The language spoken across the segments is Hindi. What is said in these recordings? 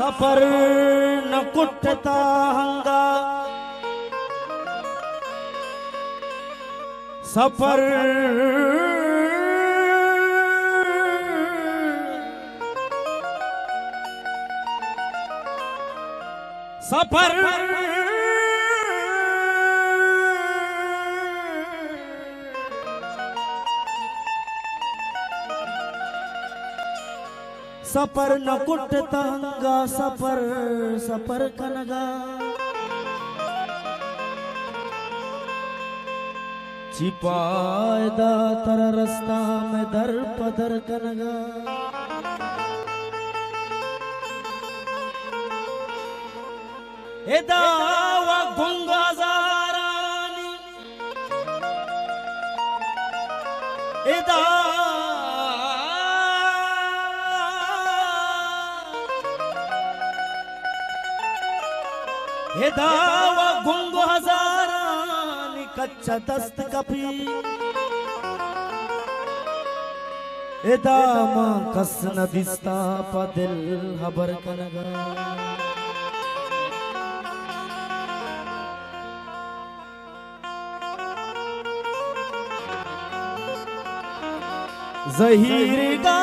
सफर न कुटता हंगा सफर सफर सफर न कुटता हंगा सफर सफर कनगा छिपायदा तर रास्ता में दर पदर कनगा एदावा गुंगा जारानी एदा दावा गुंगो हजारानी कच्चा दस्त कपी दामा कस न दिसता पदिल हबर कनगा ज़हीर गा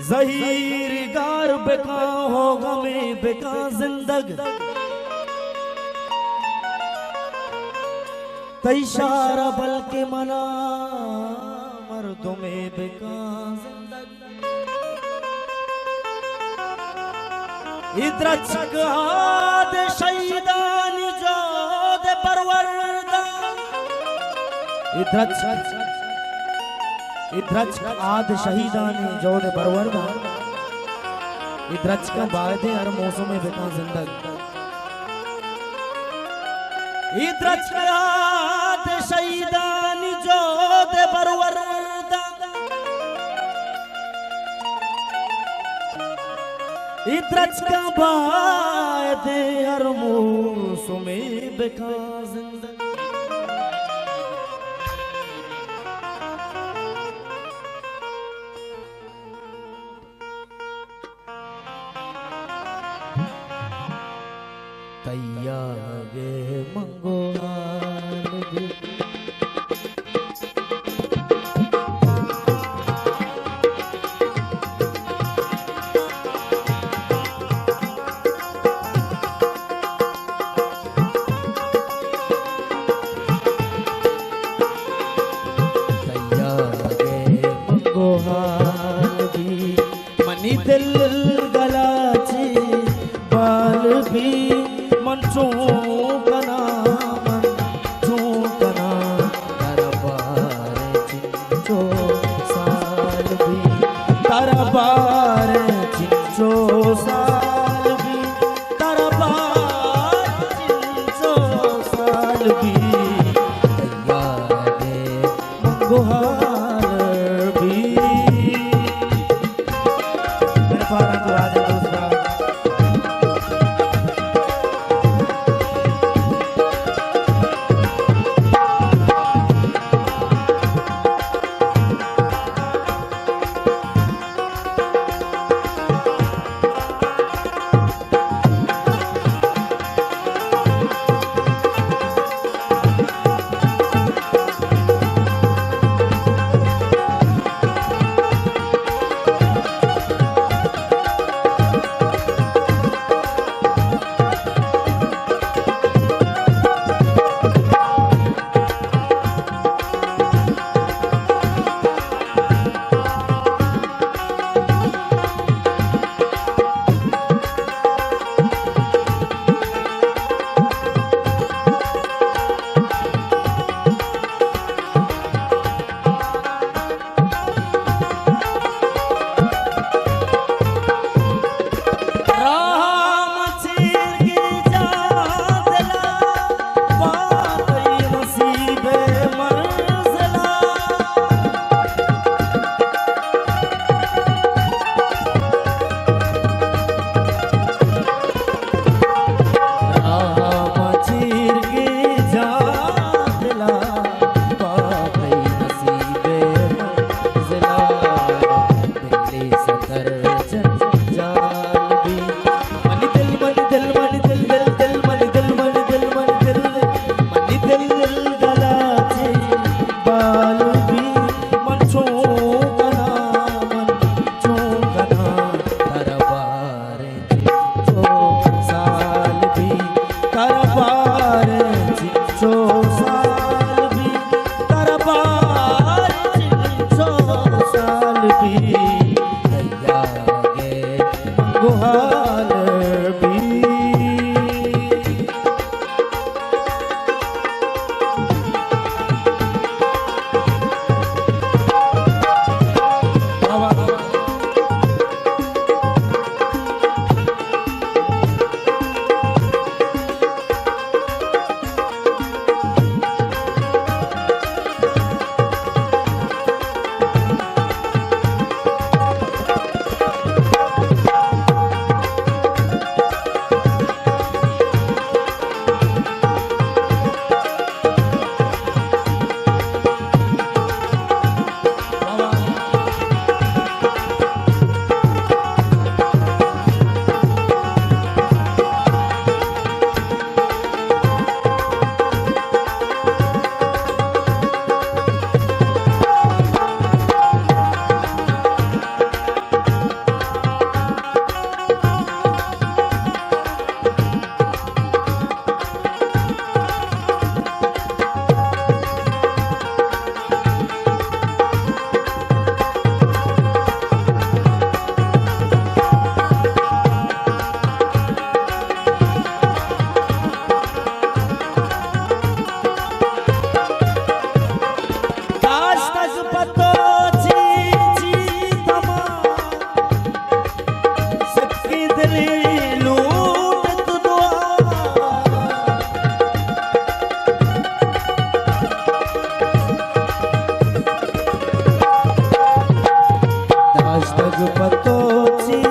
ज़हीर गार बेका होगा में बेका जिंदग तैशारा बल्कि मना मर्दों में बेका जिंदग इद्रच हाद शहीदानी जो दे परवरदा इद्रच आद शहीदानी जोद बरवरदा इद्रच का बायदे हर मौसम में बेका जिंदग इद्रच आद शहीदानी जोद बरवरदा इद्रच का बायदे हर मौसम में बेका जिंदग तैयारे मंगो मनी दिल गलाची बाल भी मंचों कना दरबार चिंचो साल भी दरबार चिंचो साल भी दरबार चिंचो साल भी तैयारे मंगोहार भी मेरे पारा को राजा दूसरा गुहाल भी पतोची